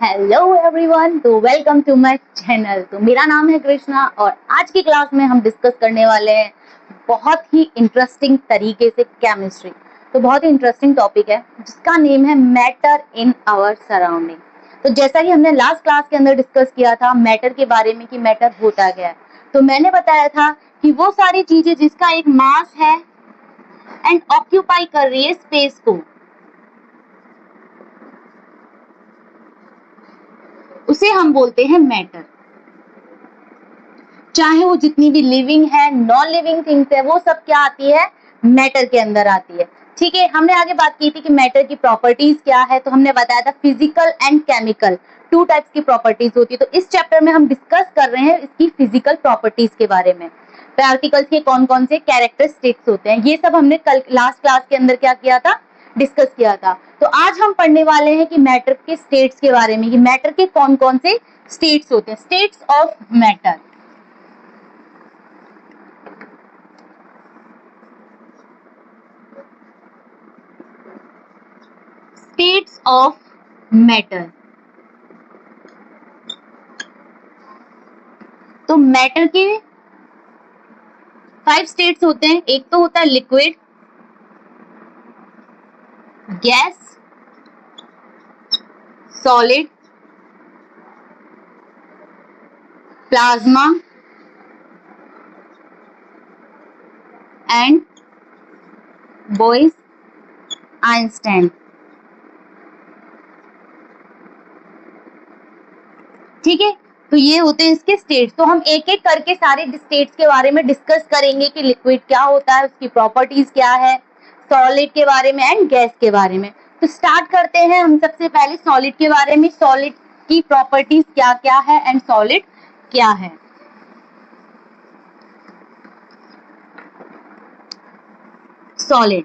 Hello everyone, तो welcome to my channel. तो मेरा नाम है कृष्णा और आज की क्लास में हम डिस्कस करने वाले हैं बहुत ही इंटरेस्टिंग तरीके से केमिस्ट्री। तो बहुत ही इंटरेस्टिंग टॉपिक है जिसका नेम है मैटर इन आवर सराउंडिंग। तो जैसा कि हमने लास्ट क्लास के अंदर डिस्कस किया था मैटर के बारे में कि मैटर होता क्या है, तो मैंने बताया था कि वो सारी चीजें जिसका एक मास है एंड ऑक्यूपाई कर रही है स्पेस को, उसे हम बोलते हैं मैटर। चाहे वो जितनी भी लिविंग है, नॉन लिविंग थिंग्स है, वो सब क्या आती है, मैटर के अंदर आती है। ठीक है, हमने आगे बात की थी कि मैटर की प्रॉपर्टीज क्या है, तो हमने बताया था physical and chemical, two types की प्रॉपर्टीज होती है। तो इस चैप्टर में हम डिस्कस कर रहे हैं इसकी फिजिकल प्रॉपर्टीज के बारे में। पार्टिकल्स के कौन कौन से कैरेक्टरिस्टिक्स होते हैं, ये सब हमने कल लास्ट क्लास के अंदर क्या किया था, डिस्कस किया था। तो आज हम पढ़ने वाले हैं कि मैटर के स्टेट्स के बारे में, कि मैटर के कौन कौन से स्टेट्स होते हैं, states of matter. States of matter. तो मैटर के 5 स्टेट्स होते हैं। एक तो होता है liquid, gas, solid, plasma and boys Einstein. ठीक है, तो ये होते हैं इसके स्टेट्स। तो हम एक एक करके सारे स्टेट्स के बारे में डिस्कस करेंगे कि लिक्विड क्या होता है, उसकी प्रॉपर्टीज क्या है, सॉलिड के बारे में एंड गैस के बारे में। तो स्टार्ट करते हैं हम सबसे पहले सॉलिड के बारे में। सॉलिड की प्रॉपर्टीज क्या क्या है एंड सॉलिड क्या है। सॉलिड,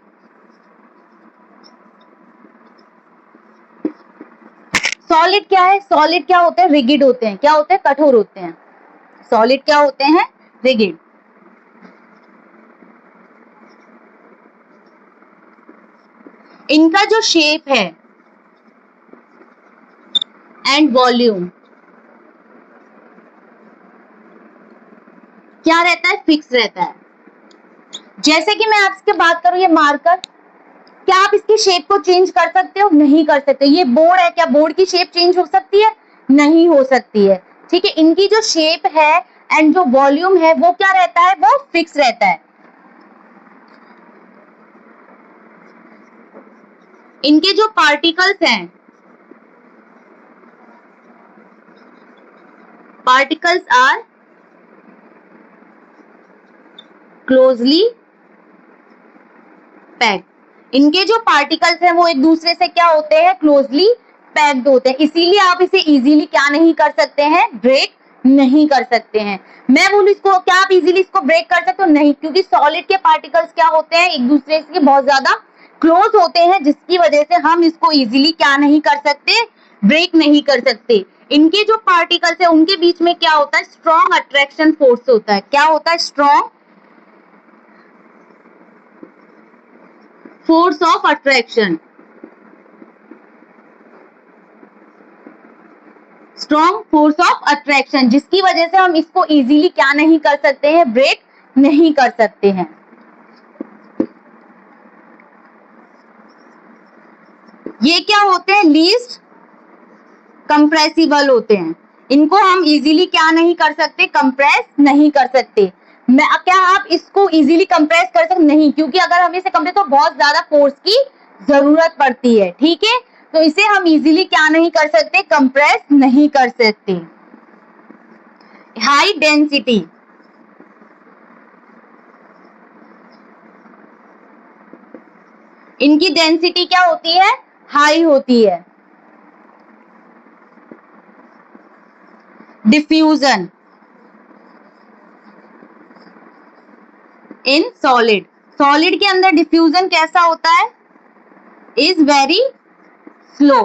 सॉलिड क्या है, सॉलिड क्या होते हैं, रिगिड होते हैं। क्या होते हैं, कठोर होते हैं। सॉलिड क्या होते हैं, रिगिड। इनका जो शेप है एंड वॉल्यूम क्या रहता है, फिक्स रहता है। जैसे कि मैं आपसे बात करूं, ये मार्कर, क्या आप इसकी शेप को चेंज कर सकते हो, नहीं कर सकते। ये बोर्ड है, क्या बोर्ड की शेप चेंज हो सकती है, नहीं हो सकती है। ठीक है, इनकी जो शेप है एंड जो वॉल्यूम है वो क्या रहता है, वो फिक्स रहता है। इनके जो पार्टिकल्स हैं, पार्टिकल्स आर क्लोजली पैक्ड। इनके जो पार्टिकल्स हैं वो एक दूसरे से क्या होते हैं, क्लोजली पैक्ड होते हैं। इसीलिए आप इसे इजीली क्या नहीं कर सकते हैं, ब्रेक नहीं कर सकते हैं। मैं बोलूं इसको, क्या आप इजीली इसको ब्रेक कर सकते हो, नहीं, क्योंकि सॉलिड के पार्टिकल्स क्या होते हैं, एक दूसरे से बहुत ज्यादा क्लोज होते हैं, जिसकी वजह से हम इसको इजीली क्या नहीं कर सकते, ब्रेक नहीं कर सकते। इनके जो पार्टिकल्स है उनके बीच में क्या होता है, स्ट्रॉन्ग अट्रैक्शन फोर्स होता है। क्या होता है, strong force of attraction. Strong force of attraction, जिसकी वजह से हम इसको इजीली क्या नहीं कर सकते हैं, ब्रेक नहीं कर सकते हैं। ये क्या होते हैं, लीस्ट कंप्रेसिबल होते हैं। इनको हम इजीली क्या नहीं कर सकते, कंप्रेस नहीं कर सकते। क्या आप इसको इजीली कंप्रेस कर सकते, नहीं, क्योंकि अगर हम इसे कंप्रेस तो बहुत ज्यादा फोर्स की जरूरत पड़ती है। ठीक है, तो इसे हम इजीली क्या नहीं कर सकते, कंप्रेस नहीं कर सकते। हाई डेंसिटी, इनकी डेंसिटी क्या होती है, हाई होती है। डिफ्यूजन इन सॉलिड, सॉलिड के अंदर डिफ्यूजन कैसा होता है, इज वेरी स्लो।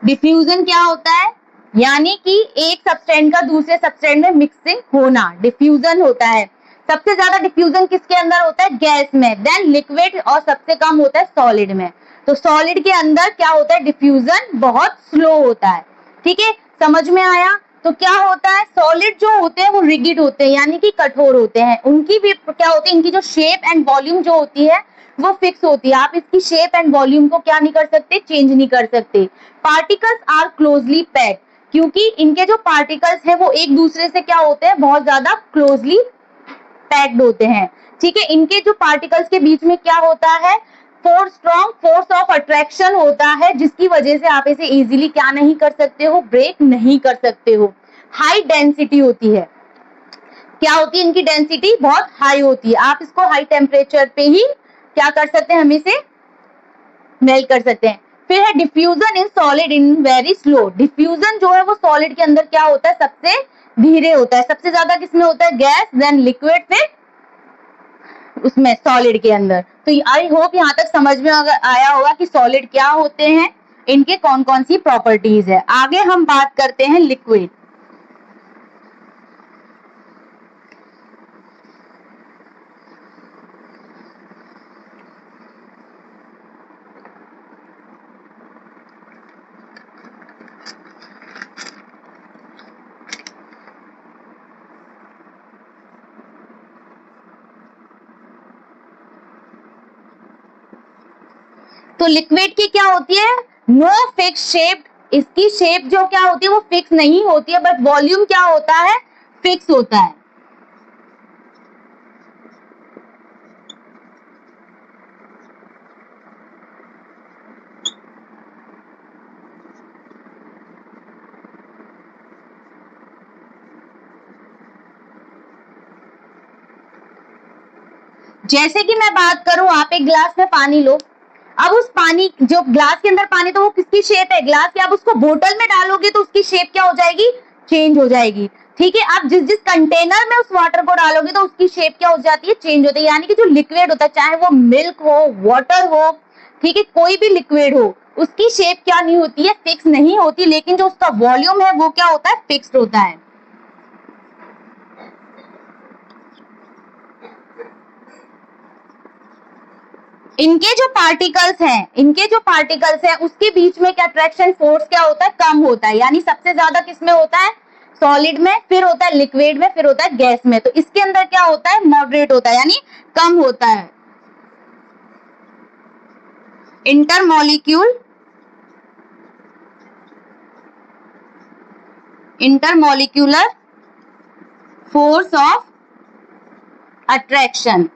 डिफ्यूजन क्या होता है, यानी कि एक सब्सटेंस का दूसरे सब्सटेंस में मिक्सिंग होना, डिफ्यूजन होता है। सबसे ज्यादा डिफ्यूजन किसके अंदर होता है, गैस में, देन लिक्विड, और सबसे कम होता है सॉलिड में। तो सॉलिड के अंदर क्या होता है, डिफ्यूजन बहुत स्लो होता है। ठीक है, समझ में आया। तो क्या होता है, सॉलिड जो होते हैं वो रिगिड होते हैं, यानी कि कठोर होते हैं। उनकी भी क्या होती है, इनकी जो शेप एंड वॉल्यूम जो होती है वो फिक्स होती है। आप इसकी शेप एंड वॉल्यूम को क्या नहीं कर सकते, चेंज नहीं कर सकते। पार्टिकल्स आर क्लोजली पैक्ड, क्योंकि इनके जो पार्टिकल्स हैं वो एक दूसरे से क्या होते हैं, बहुत ज्यादा क्लोजली पैक्ड होते हैं। ठीक है, इनके जो पार्टिकल्स के बीच में क्या होता है, स्ट्रॉन्ग फोर्स ऑफ अट्रैक्शन होता है, जिसकी वजह से आप इसे इजीली क्या नहीं कर सकते हो, ब्रेक नहीं कर सकते हो। हाई डेंसिटी होती है, क्या होती है, इनकी डेंसिटी बहुत हाई होती है। आप इसको हाई टेम्परेचर पे ही क्या कर सकते हैं, हम इसे मेल्ट कर सकते हैं। फिर है diffusion in solid in very slow. Diffusion जो है वो सॉलिड के अंदर क्या होता है, सबसे धीरे होता है। सबसे ज्यादा किसमें होता है, गैस, देन लिक्विड, फिर उसमें सॉलिड के अंदर। तो आई होप यहाँ तक समझ में आया होगा कि सॉलिड क्या होते हैं, इनके कौन कौन सी प्रॉपर्टीज है। आगे हम बात करते हैं लिक्विड। तो लिक्विड की क्या होती है, नो फिक्स शेप। इसकी शेप जो क्या होती है वो फिक्स नहीं होती है, बट वॉल्यूम क्या होता है, फिक्स होता है। जैसे कि मैं बात करूं, आप एक ग्लास में पानी लो। अब उस पानी, जो ग्लास के अंदर पानी, तो वो किसकी शेप है, ग्लास की। आप उसको बोतल में डालोगे तो उसकी शेप क्या हो जाएगी, चेंज हो जाएगी। ठीक है, आप जिस जिस कंटेनर में उस वाटर को डालोगे तो उसकी शेप क्या हो जाती है, चेंज होती है। यानी कि जो लिक्विड होता है, चाहे वो मिल्क हो, वाटर हो, ठीक है, कोई भी लिक्विड हो, उसकी शेप क्या नहीं होती है, फिक्स नहीं होती, लेकिन जो उसका वॉल्यूम है वो क्या होता है, फिक्स्ड होता है। इनके जो पार्टिकल्स हैं उसके बीच में क्या अट्रैक्शन फोर्स क्या होता है, कम होता है। यानी सबसे ज्यादा किसमें होता है, सॉलिड में, फिर होता है लिक्विड में, फिर होता है गैस में। तो इसके अंदर क्या होता है, मॉडरेट होता है, यानी कम होता है। इंटरमोलिक्यूलर फोर्स ऑफ अट्रैक्शन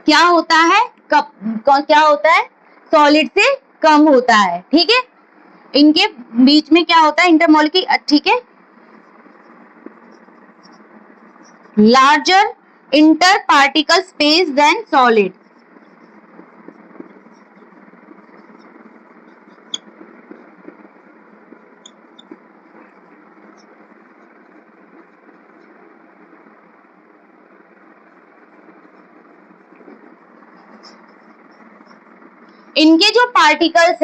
क्या होता है, क्या होता है, सॉलिड से कम होता है। ठीक है, इनके बीच में क्या होता है, इंटरमोलिक्यूलर, ठीक है, larger inter particle space than solid. इनके जो पार्टिकल्स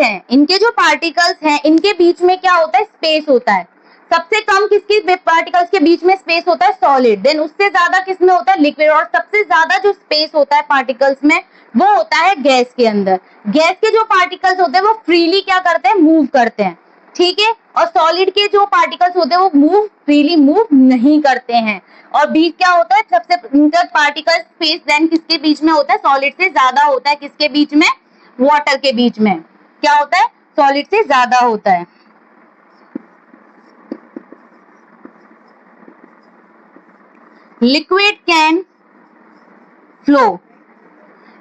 हैं इनके बीच में क्या होता है, स्पेस होता है। सबसे कम किसकी पार्टिकल्स के बीच में स्पेस होता है, सॉलिड। देन उससे ज्यादा किसमें होता है, लिक्विड। और सबसे ज्यादा जो स्पेस होता है पार्टिकल्स में, वो होता है गैस के अंदर। गैस के जो पार्टिकल्स होते हैं वो फ्रीली क्या करते हैं, मूव करते हैं। ठीक है, और सॉलिड के जो पार्टिकल्स होते हैं वो फ्रीली मूव नहीं करते हैं। और बीच क्या होता है, सबसे इंटर पार्टिकल स्पेस देन किसके बीच में होता है, सॉलिड से ज्यादा होता है। किसके बीच में, वाटर के बीच में क्या होता है, सॉलिड से ज्यादा होता है। Liquid can flow.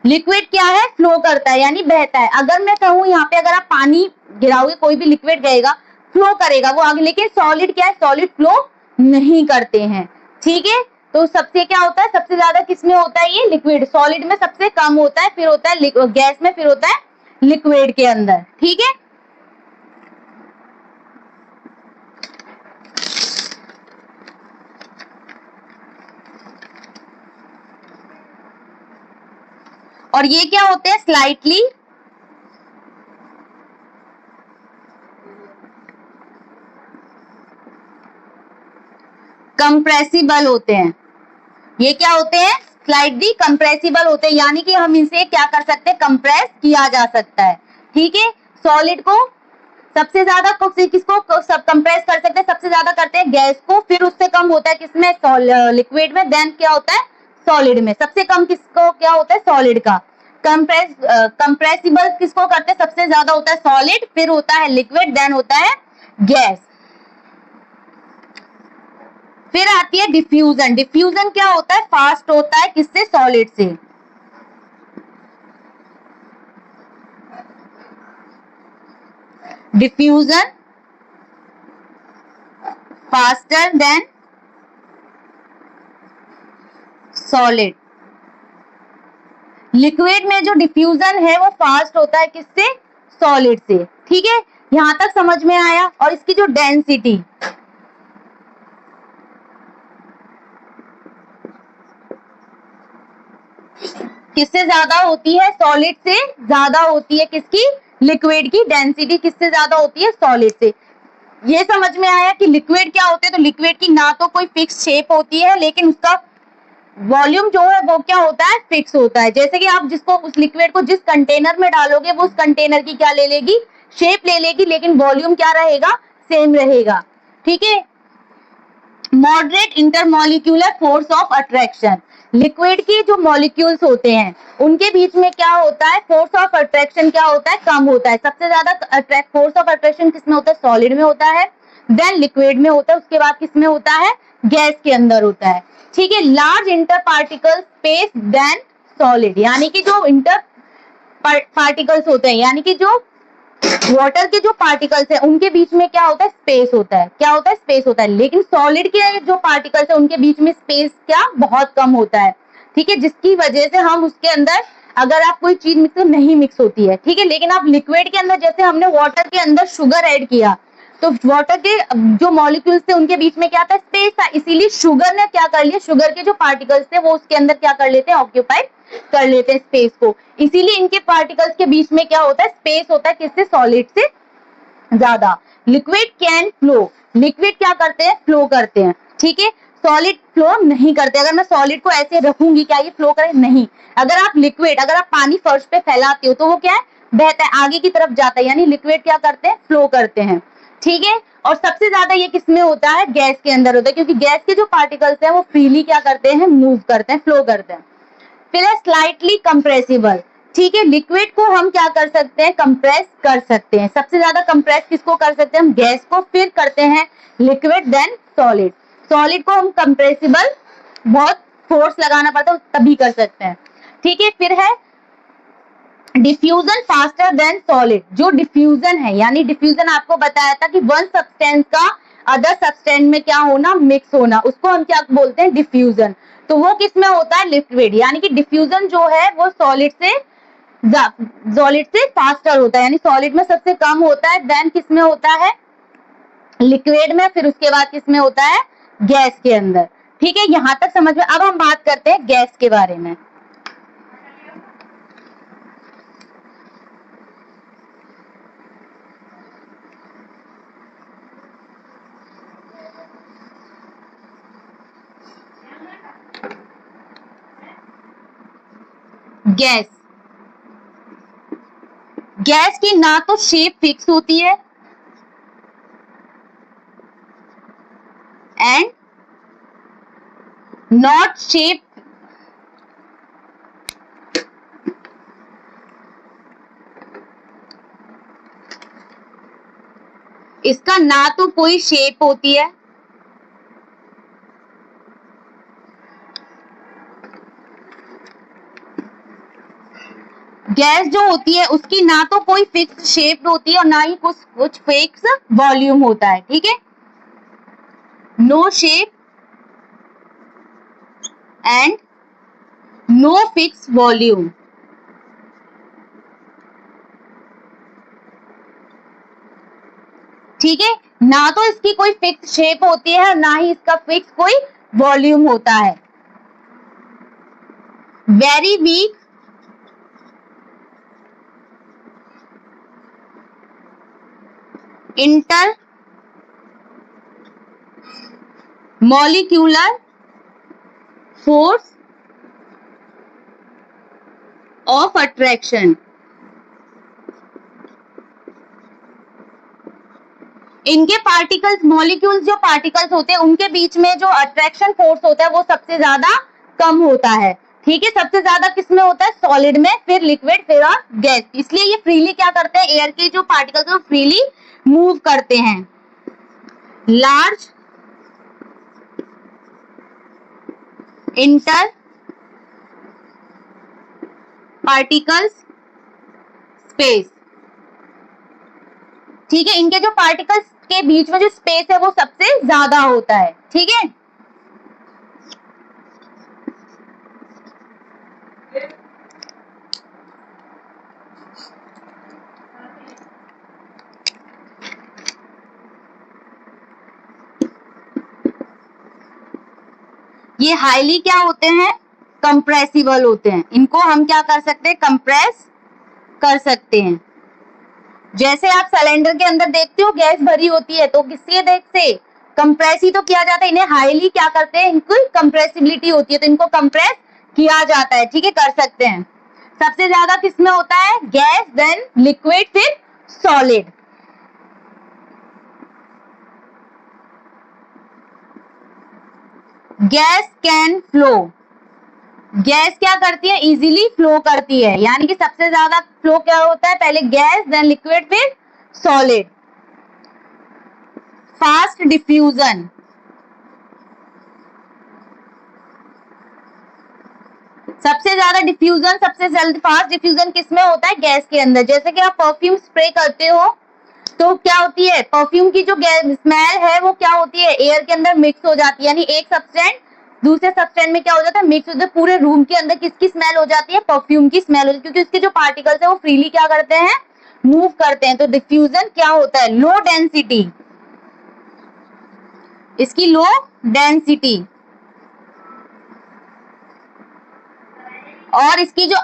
लिक्विड क्या है, फ्लो करता है, यानी बहता है। अगर मैं कहूं यहाँ पे, अगर आप पानी गिराओगे, कोई भी लिक्विड गएगा, फ्लो करेगा वो आगे। लेकिन सॉलिड क्या है, सॉलिड फ्लो नहीं करते हैं। ठीक है, तो सबसे क्या होता है, सबसे ज्यादा किसमें होता है, ये लिक्विड। सॉलिड में सबसे कम होता है, फिर होता है गैस में, फिर होता है लिक्विड के अंदर। ठीक है, और ये क्या होते हैं, स्लाइटली कंप्रेसिबल होते हैं। ये क्या होते हैं, स्लाइटली कंप्रेसिबल होते हैं, यानी कि हम इसे क्या कर सकते हैं, कंप्रेस किया जा सकता है। ठीक है, सॉलिड को सबसे ज्यादा किसको सब कंप्रेस कर सकते हैं, सबसे ज्यादा करते हैं गैस को, फिर उससे कम होता है किसमें, लिक्विड में, देन क्या होता है सॉलिड में। सबसे कम किसको क्या होता है, सॉलिड का। कंप्रेसिबल किसको करते हैं, सबसे ज्यादा होता है सॉलिड, फिर होता है लिक्विड, देन होता है गैस। फिर आती है डिफ्यूजन। डिफ्यूजन क्या होता है, फास्ट होता है किससे, सॉलिड से। Diffusion faster than solid. Liquid में जो डिफ्यूजन है वो फास्ट होता है किससे, सॉलिड से। ठीक है, यहां तक समझ में आया। और इसकी जो डेंसिटी, किससे ज्यादा होती है, सॉलिड से ज्यादा होती है, किसकी, लिक्विड की डेंसिटी किससे ज्यादा होती है, सॉलिड से। ये समझ में आया कि लिक्विड क्या होते हैं, तो लिक्विड की ना तो कोई फिक्स शेप होती है, लेकिन उसका वॉल्यूम जो है वो क्या होता है, फिक्स होता है। जैसे कि आप जिसको उस लिक्विड को जिस कंटेनर में डालोगे वो उस कंटेनर की क्या ले लेगी, शेप ले लेगी, लेकिन वॉल्यूम क्या रहेगा, सेम रहेगा। ठीक है, moderate intermolecular force of attraction. Liquid की जो मॉलिक्यूल्स होते हैं उनके बीच में क्या होता है, फोर्स ऑफ अट्रैक्शन क्या होता है, कम होता है। सबसे ज्यादा फोर्स ऑफ अट्रैक्शन किसमें होता है, सॉलिड में होता है, देन लिक्विड में होता है, उसके बाद किसमें होता है, गैस के अंदर होता है। ठीक है, large inter particle space than solid, यानी कि जो इंटर पार्टिकल्स होते हैं, यानी कि जो वाटर के जो पार्टिकल्स है उनके बीच में क्या होता है, स्पेस होता है। क्या होता है, स्पेस होता है। लेकिन सॉलिड के जो पार्टिकल्स है उनके बीच में स्पेस क्या, बहुत कम होता है। ठीक है, जिसकी वजह से हम उसके अंदर अगर आप कोई चीज मिक्स, तो नहीं मिक्स होती है। ठीक है, लेकिन आप लिक्विड के अंदर, जैसे हमने वाटर के अंदर शुगर ऐड किया, तो वाटर के जो मॉलिक्यूल्स थे उनके बीच में क्या था, स्पेस था, इसीलिए शुगर ने क्या कर लिया, शुगर के जो पार्टिकल्स थे वो उसके अंदर क्या कर लेते हैं, ऑक्यूपाई कर लेते हैं स्पेस को। इसीलिए इनके पार्टिकल्स के बीच में क्या होता है, स्पेस होता है, किससे, सॉलिड से ज्यादा। लिक्विड कैन फ्लो, लिक्विड क्या करते हैं, फ्लो करते हैं। ठीक है, सॉलिड फ्लो नहीं करते। अगर मैं सॉलिड को ऐसे रखूंगी, क्या ये फ्लो करे, नहीं। अगर आप लिक्विड, अगर आप पानी फर्श पे फैलाते हो तो वो क्या है, बहता है, आगे की तरफ जाता है, यानी लिक्विड क्या करते हैं, फ्लो करते हैं। ठीक है, और सबसे ज्यादा ये किसमें होता है, गैस के अंदर होता है, क्योंकि गैस के जो पार्टिकल्स हैं वो फ्रीली क्या करते हैं, मूव करते हैं, फ्लो करते हैं। फिर है स्लाइटली कंप्रेसिबल। ठीक है, लिक्विड को हम क्या कर सकते हैं, कंप्रेस कर सकते हैं। सबसे ज्यादा कंप्रेस किसको कर सकते हैं, हम गैस को, फिर करते हैं लिक्विड, देन सॉलिड। सॉलिड को हम कंप्रेसिबल बहुत फोर्स लगाना पड़ता है तभी कर सकते हैं। ठीक है, फिर है डिफ्यूजन फास्टर देन सॉलिड। जो डिफ्यूजन है, यानी डिफ्यूजन आपको बताया था कि वन सब्सटेंस का अदर सब्सटेंस में क्या होना, मिक्स होना, उसको हम क्या बोलते हैं, डिफ्यूजन। तो वो किस में होता है, लिक्विड। यानी कि डिफ्यूजन जो है वो सॉलिड से फास्टर होता है, यानी सॉलिड में सबसे कम होता है, देन किस में होता है, लिक्विड में, फिर उसके बाद किस में होता है, गैस के अंदर। ठीक है, यहां तक समझ में। अब हम बात करते हैं गैस के बारे में। गैस, गैस की ना तो शेप फिक्स होती है एंड नॉट शेप, इसका ना तो कोई शेप होती है गैस जो होती है उसकी ना तो कोई फिक्स शेप होती है और ना ही कुछ फिक्स वॉल्यूम होता है। ठीक है, no shape and no fix volume. ठीक है, ना तो इसकी कोई फिक्स शेप होती है और ना ही इसका फिक्स कोई वॉल्यूम होता है। Very weak inter molecular force of attraction. इनके पार्टिकल्स, मॉलिक्यूल्स जो पार्टिकल्स होते हैं उनके बीच में जो अट्रैक्शन फोर्स होता है वो सबसे ज्यादा कम होता है। ठीक है, सबसे ज्यादा किसमें होता है? सॉलिड में, फिर लिक्विड, फिर और गैस। इसलिए ये फ्रीली क्या करते हैं? एयर के जो पार्टिकल्स है वो फ्रीली मूव करते हैं। Large inter particles space. ठीक है, इनके जो पार्टिकल्स के बीच में जो स्पेस है वो सबसे ज्यादा होता है। ठीक है, ये हाईली क्या होते हैं? कंप्रेसिबल होते हैं। इनको हम क्या कर सकते हैं? कंप्रेस कर सकते हैं। जैसे आप सिलेंडर के अंदर देखते हो गैस भरी होती है तो किसके देख से कंप्रेस ही तो किया जाता है। इन्हें हाईली क्या करते हैं? इनको कंप्रेसिबिलिटी होती है तो इनको कंप्रेस किया जाता है। ठीक है, कर सकते हैं। सबसे ज्यादा किसमें होता है? गैस, देन लिक्विड, फिर solid. Gas can flow. Gas क्या करती है? इजीली फ्लो करती है, यानी कि सबसे ज्यादा फ्लो क्या होता है? पहले गैस, देन लिक्विड, फिर सॉलिड। Fast diffusion. सबसे ज्यादा डिफ्यूजन, सबसे जल्द फास्ट डिफ्यूजन किसमें होता है? गैस के अंदर। जैसे कि आप परफ्यूम स्प्रे करते हो तो क्या होती है? परफ्यूम की जो स्मेल है वो क्या होती है? एयर के अंदर मिक्स हो जाती है, यानी एक सब्सटेंस दूसरे सब्सटेंस में क्या हो जाता है? मिक्स हो जाता है। पूरे रूम के अंदर किसकी स्मेल हो जाती है? परफ्यूम की स्मेल हो जाती है, क्योंकि उसके जो पार्टिकल्स है वो फ्रीली क्या करते हैं? मूव करते हैं। तो डिफ्यूजन क्या होता है? लो डेंसिटी, इसकी लो डेंसिटी, और इसकी जो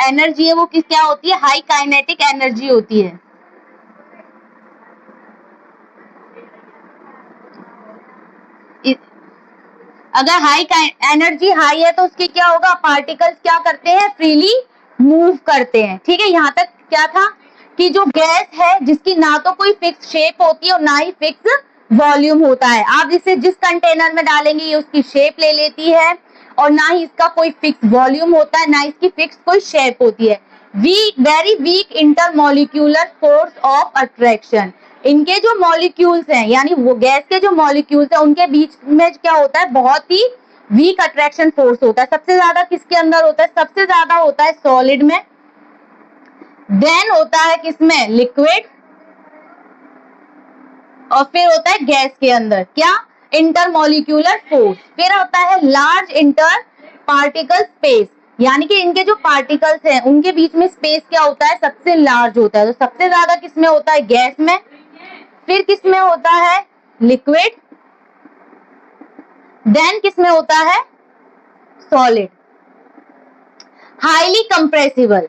एनर्जी है वो किस क्या होती है? हाई काइनेटिक एनर्जी होती है। अगर हाई एनर्जी हाई है तो उसके क्या होगा? पार्टिकल्स क्या करते हैं? फ्रीली मूव करते हैं। ठीक है, यहाँ तक क्या था कि जो गैस है जिसकी ना तो कोई फिक्स शेप होती है और ना ही फिक्स वॉल्यूम होता है। आप इसे जिस कंटेनर में डालेंगे ये उसकी शेप ले लेती है, और ना ही इसका कोई फिक्स वॉल्यूम होता है, ना इसकी फिक्स कोई शेप होती है। Weak, very weak intermolecular force of attraction. इनके जो मॉलिक्यूल्स हैं, यानी वो गैस के जो मॉलिक्यूल्स हैं उनके बीच में क्या होता है? बहुत ही वीक अट्रैक्शन फोर्स होता है। सबसे ज्यादा किसके अंदर होता है? सबसे ज्यादा होता है सॉलिड में, देन होता है किसमें? लिक्विड, और फिर होता है गैस के अंदर क्या? Intermolecular force. फिर होता है लार्ज इंटर पार्टिकल स्पेस, यानी कि इनके जो पार्टिकल्स हैं उनके बीच में स्पेस क्या होता है? सबसे लार्ज होता है। तो सबसे ज्यादा किसमें होता है? गैस में, फिर किसमें होता है? लिक्विड, देन किसमें होता है? सॉलिड। Highly compressible.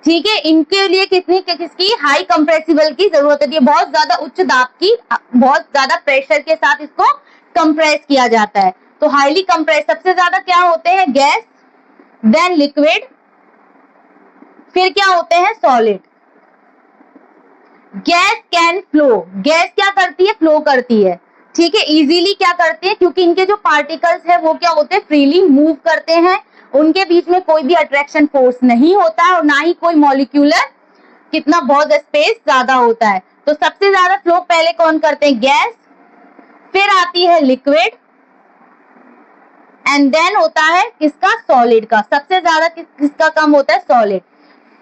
ठीक है, इनके लिए किसकी हाई कंप्रेसिबल की जरूरत होती है। बहुत ज्यादा उच्च दाब की, बहुत ज्यादा प्रेशर के साथ इसको कंप्रेस किया जाता है। तो हाईली कंप्रेस, सबसे ज्यादा क्या होते हैं? गैस, देन लिक्विड, फिर क्या होते हैं? Solid. Gas can flow. Gas क्या करती है? फ्लो करती है। ठीक है, इजीली क्या करते हैं? क्योंकि इनके जो पार्टिकल्स है वो क्या होते हैं? फ्रीली मूव करते हैं। उनके बीच में कोई भी अट्रैक्शन फोर्स नहीं होता है, और ना ही कोई मॉलिक्यूलर कितना बहुत स्पेस ज्यादा होता है। तो सबसे ज्यादा फ्लो पहले कौन करते हैं? गैस, फिर आती है लिक्विड, एंड देन होता है किसका? सॉलिड का। सबसे ज्यादा किसका कम होता है? सॉलिड।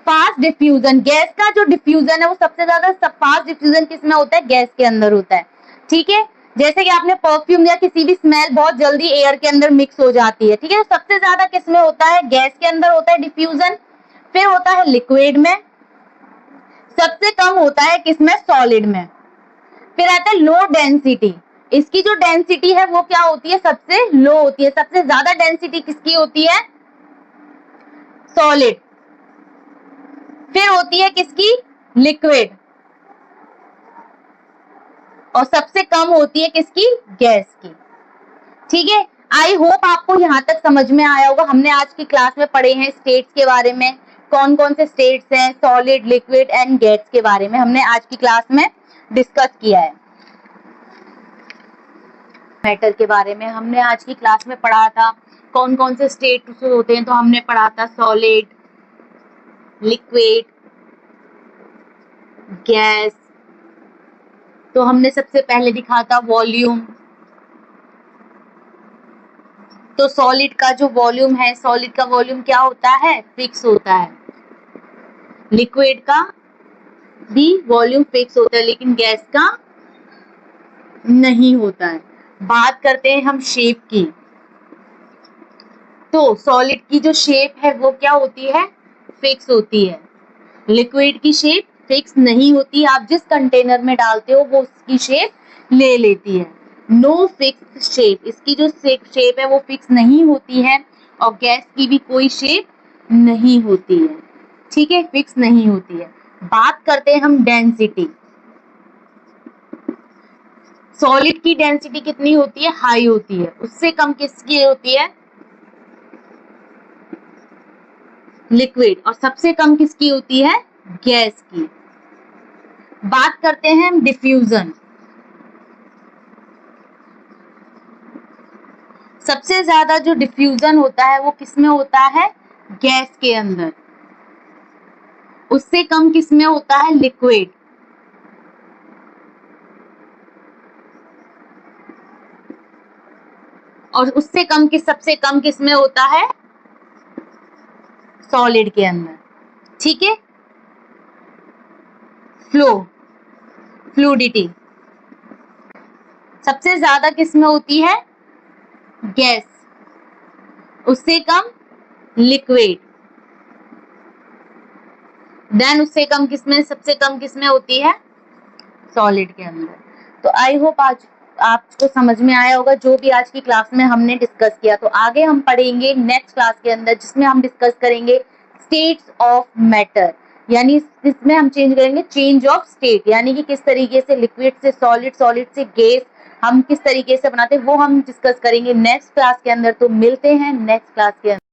Fast diffusion. गैस का जो डिफ्यूजन है वो सबसे ज्यादा फास्ट डिफ्यूजन किसमें होता है? गैस के अंदर होता है। ठीक है, जैसे कि आपने परफ्यूम या किसी भी स्मेल बहुत जल्दी एयर के अंदर मिक्स हो जाती है। ठीक है, सबसे ज्यादा किसमें होता है? गैस के अंदर होता है डिफ्यूजन, फिर होता है लिक्विड में, सबसे कम होता है किसमें? सॉलिड में। फिर आता है लो डेंसिटी। इसकी जो डेंसिटी है वो क्या होती है? सबसे लो होती है। सबसे ज्यादा डेंसिटी किसकी होती है? सॉलिड। फिर होती है किसकी? लिक्विड, और सबसे कम होती है किसकी? गैस की। ठीक है, आई होप आपको यहाँ तक समझ में आया होगा। हमने आज की क्लास में पढ़े हैं स्टेट्स के बारे में, कौन कौन से स्टेट्स हैं, सॉलिड, लिक्विड एंड गैस के बारे में हमने आज की क्लास में डिस्कस किया है। मैटर के बारे में हमने आज की क्लास में पढ़ा था, कौन कौन से स्टेट्स होते हैं, तो हमने पढ़ा था सॉलिड, लिक्विड, गैस। तो हमने सबसे पहले दिखा था वॉल्यूम। तो सॉलिड का जो वॉल्यूम है, सॉलिड का वॉल्यूम क्या होता है, फिक्स होता है। लिक्विड का भी वॉल्यूम फिक्स होता है, लेकिन गैस का नहीं होता है। बात करते हैं हम शेप की। तो सॉलिड की जो शेप है वो क्या होती है, फिक्स होती है। लिक्विड की शेप फिक्स नहीं होती, आप जिस कंटेनर में डालते हो वो उसकी शेप ले लेती है। नो फिक्स शेप, इसकी जो शेप है वो फिक्स नहीं होती है, और गैस की भी कोई शेप नहीं होती है, ठीक है, फिक्स नहीं होती है। बात करते हैं हम डेंसिटी। सॉलिड की डेंसिटी कितनी होती है, हाई होती है। उससे कम किसकी होती है, लिक्विड, और सबसे कम किसकी होती है, गैस की। बात करते हैं हम डिफ्यूजन। सबसे ज्यादा जो डिफ्यूजन होता है वो किसमें होता है, गैस के अंदर। उससे कम किसमें होता है, लिक्विड। और उससे कम सबसे कम किसमें होता है, सॉलिड के अंदर, ठीक है। फ्लूडिटी सबसे ज्यादा किसमें होती है, गैस, उससे कम लिक्विड, देन उससे कम किसमें, सबसे कम किसमें होती है, सॉलिड के अंदर। तो आई होप आज आपको समझ में आया होगा जो भी आज की क्लास में हमने डिस्कस किया। तो आगे हम पढ़ेंगे नेक्स्ट क्लास के अंदर, जिसमें हम डिस्कस करेंगे स्टेट्स ऑफ मैटर, यानी इसमें हम चेंज करेंगे चेंज ऑफ स्टेट, यानी कि किस तरीके से लिक्विड से सॉलिड, सॉलिड से गैस हम किस तरीके से बनाते हैं वो हम डिस्कस करेंगे नेक्स्ट क्लास के अंदर। तो मिलते हैं नेक्स्ट क्लास के अंदर।